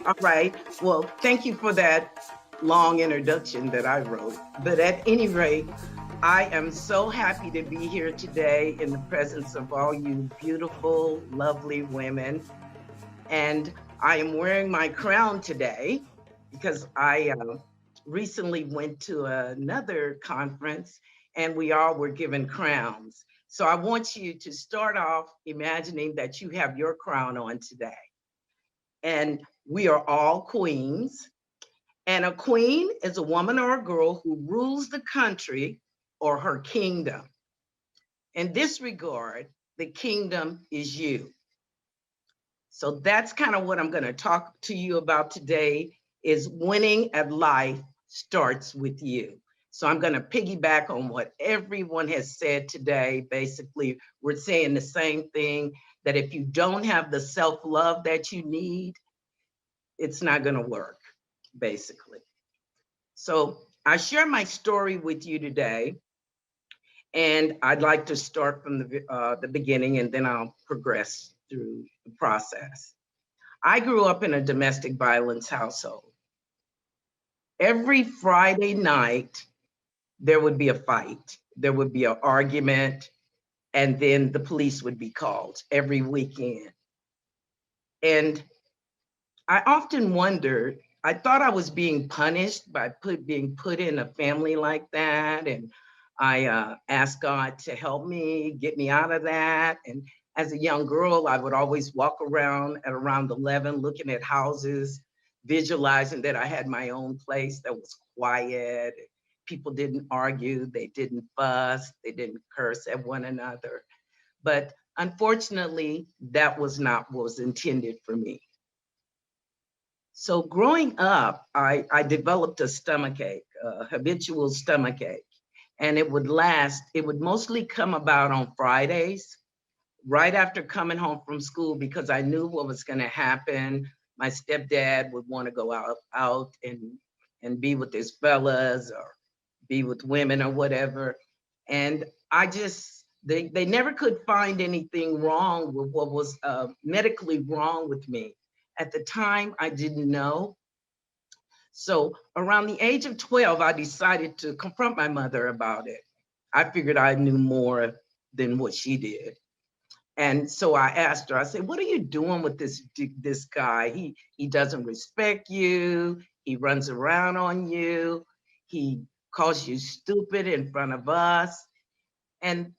All right. Well, thank you for that long introduction that I wrote. But at any rate, I am so happy to be here today in the presence of all you beautiful, lovely women. And I am wearing my crown today because I recently went to another conference and we all were given crowns. So I want you to start off imagining that you have your crown on today. And we are all queens. And a queen is a woman or a girl who rules the country or her kingdom. In this regard, the kingdom is you. So that's kind of what I'm going to talk to you about today is winning at life starts with you. So I'm going to piggyback on what everyone has said today. Basically, we're saying the same thing that if you don't have the self-love that you need, it's not going to work, basically. So I share my story with you today, and I'd like to start from the beginning, and then I'll progress through the process. I grew up in a domestic violence household. Every Friday night, there would be a fight, there would be an argument, and then the police would be called every weekend. And I often wondered, I thought I was being punished by being put in a family like that. And I asked God to help me, get me out of that. And as a young girl, I would always walk around at around 11, looking at houses, visualizing that I had my own place that was quiet. People didn't argue, they didn't fuss, they didn't curse at one another. But unfortunately, that was not what was intended for me. So growing up, I developed a stomach ache, a habitual stomach ache, and it would last, it would mostly come about on Fridays, right after coming home from school, because I knew what was going to happen. My stepdad would want to go out and be with his fellas or be with women or whatever. And they never could find anything wrong with what was medically wrong with me. At the time, I didn't know. So around the age of 12, I decided to confront my mother about it. I figured I knew more than what she did. And so I asked her, I said, what are you doing with this guy? He doesn't respect you. He runs around on you. He calls you stupid in front of us. And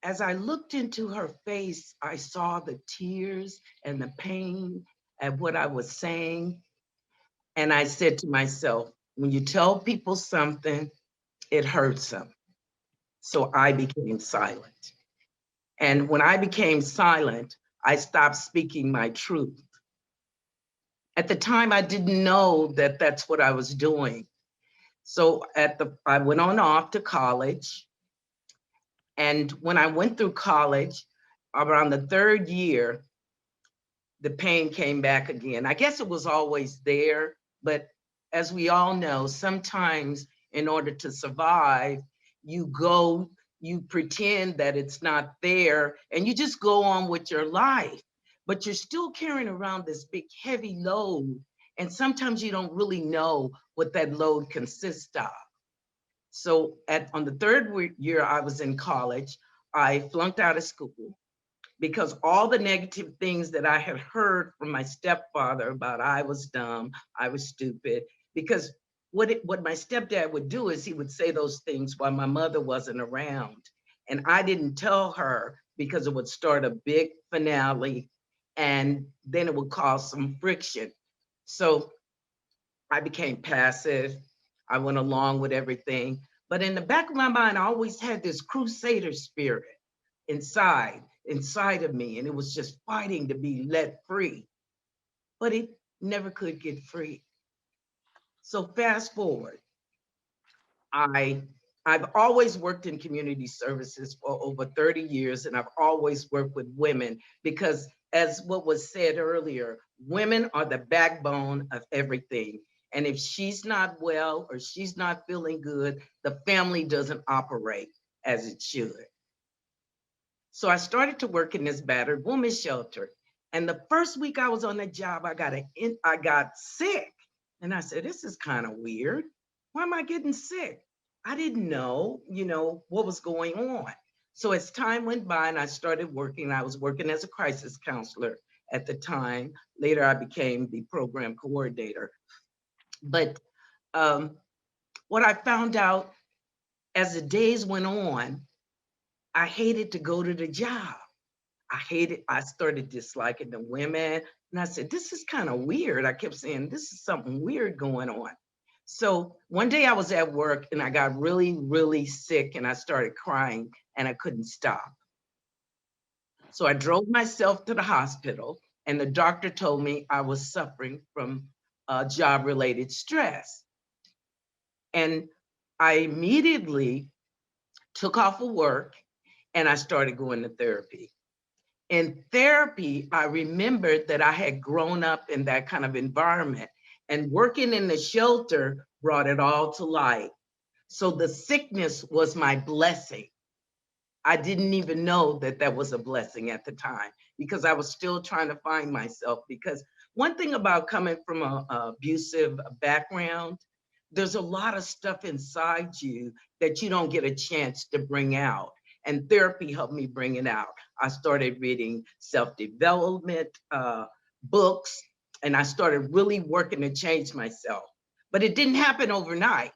as I looked into her face, I saw the tears and the pain at what I was saying. And I said to myself, when you tell people something, it hurts them. So I became silent. And when I became silent, I stopped speaking my truth. At the time, I didn't know that that's what I was doing. So I went on off to college. And when I went through college, around the third year, the pain came back again. I guess it was always there, but as we all know, sometimes in order to survive, you pretend that it's not there and you just go on with your life, but you're still carrying around this big heavy load. And sometimes you don't really know what that load consists of. So on the third year I was in college, I flunked out of school because all the negative things that I had heard from my stepfather about I was dumb, I was stupid, because what my stepdad would do is he would say those things while my mother wasn't around. And I didn't tell her because it would start a big finale and then it would cause some friction. So I became passive. I went along with everything. But in the back of my mind, I always had this crusader spirit inside of me. And it was just fighting to be let free. But it never could get free. So fast forward, I I've always worked in community services for over 30 years, and I've always worked with women because, as what was said earlier, women are the backbone of everything. And if she's not well or she's not feeling good, the family doesn't operate as it should. So I started to work in this battered women's shelter. And the first week I was on that job, I got sick. And I said, this is kind of weird. Why am I getting sick? I didn't know, what was going on. So as time went by and I started working, I was working as a crisis counselor at the time. Later, I became the program coordinator. But um, what I found out as the days went on, I hated to go to the job. I started disliking the women. And I said, this is kind of weird. I kept saying, this is something weird going on. So one day I was at work and I got really, really sick and I started crying and I couldn't stop. So I drove myself to the hospital and the doctor told me I was suffering from job related stress. And I immediately took off of work and I started going to therapy. In therapy, I remembered that I had grown up in that kind of environment, and working in the shelter brought it all to light. So the sickness was my blessing. I didn't even know that that was a blessing at the time because I was still trying to find myself. Because one thing about coming from an abusive background, there's a lot of stuff inside you that you don't get a chance to bring out. And therapy helped me bring it out. I started reading self-development books, and I started really working to change myself. But it didn't happen overnight.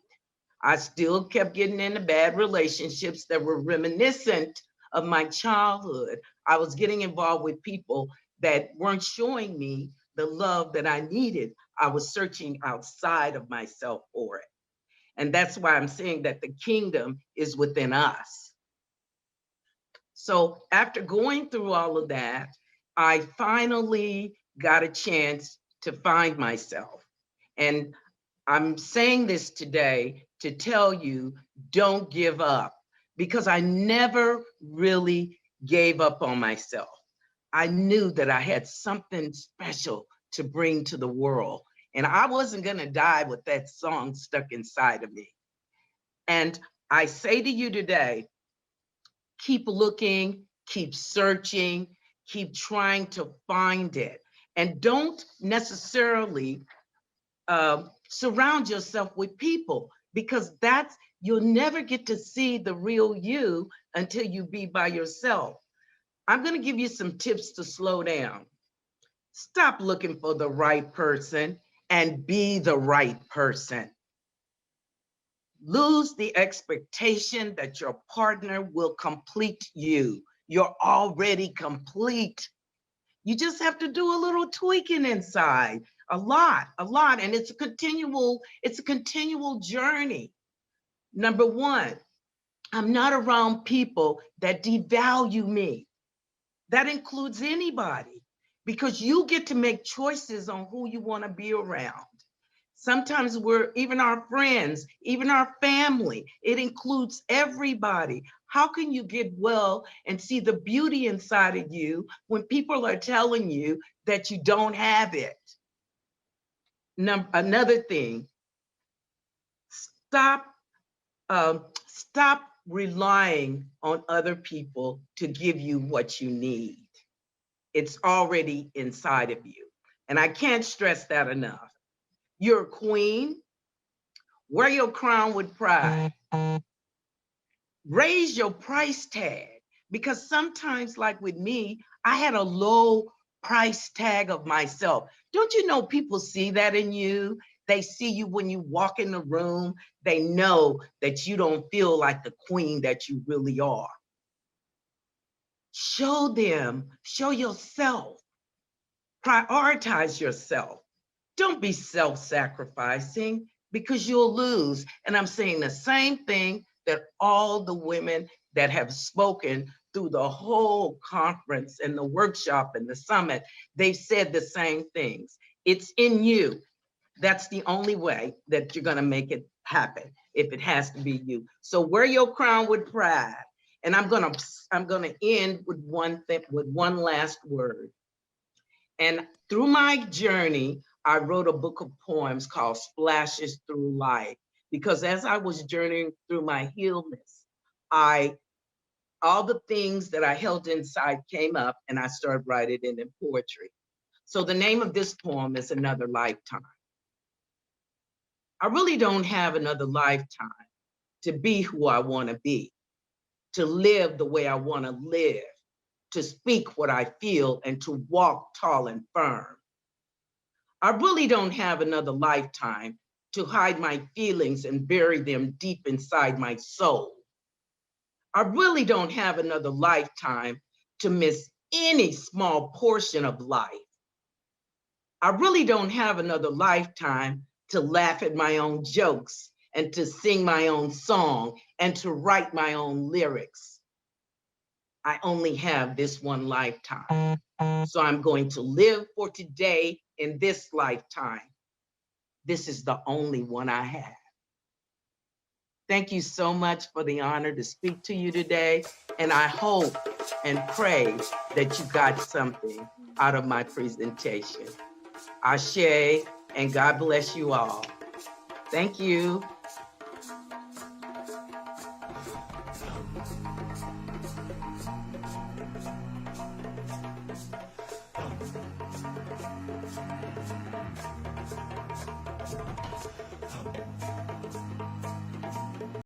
I still kept getting into bad relationships that were reminiscent of my childhood. I was getting involved with people that weren't showing me the love that I needed. I was searching outside of myself for it. And that's why I'm saying that the kingdom is within us. So after going through all of that, I finally got a chance to find myself. And I'm saying this today to tell you, don't give up, because I never really gave up on myself. I knew that I had something special to bring to the world, and I wasn't going to die with that song stuck inside of me. And I say to you today, keep looking, keep searching, keep trying to find it. And don't necessarily surround yourself with people, because you'll never get to see the real you until you be by yourself. I'm going to give you some tips to slow down. Stop looking for the right person and be the right person. Lose the expectation that your partner will complete you. You're already complete. You just have to do a little tweaking inside, a lot, and it's a continual journey. Number one, I'm not around people that devalue me. That includes anybody, because you get to make choices on who you want to be around. Sometimes even our friends, even our family, it includes everybody. How can you get well and see the beauty inside of you when people are telling you that you don't have it? Another thing, stop, stop relying on other people to give you what you need. It's already inside of you. And I can't stress that enough. You're a queen. Wear your crown with pride. Raise your price tag, because sometimes, like with me, I had a low price tag of myself. Don't you know people see that in you? They see you when you walk in the room. They know that you don't feel like the queen that you really are. Show them, show yourself, prioritize yourself. Don't be self-sacrificing, because you'll lose. And I'm saying the same thing that all the women that have spoken through the whole conference and the workshop and the summit, they've said the same things. It's in you. That's the only way that you're going to make it happen, if it has to be you. So wear your crown with pride. And I'm going to end with one last word. And through my journey, I wrote a book of poems called Splashes Through Life, because as I was journeying through my healness, I all the things that I held inside came up and I started writing it in poetry. So the name of this poem is Another Lifetime. I really don't have another lifetime to be who I want to be, to live the way I want to live, to speak what I feel, and to walk tall and firm. I really don't have another lifetime to hide my feelings and bury them deep inside my soul. I really don't have another lifetime to miss any small portion of life. I really don't have another lifetime to laugh at my own jokes and to sing my own song and to write my own lyrics. I only have this one lifetime. So I'm going to live for today in this lifetime. This is the only one I have. Thank you so much for the honor to speak to you today. And I hope and pray that you got something out of my presentation. Ashe, and God bless you all. Thank you.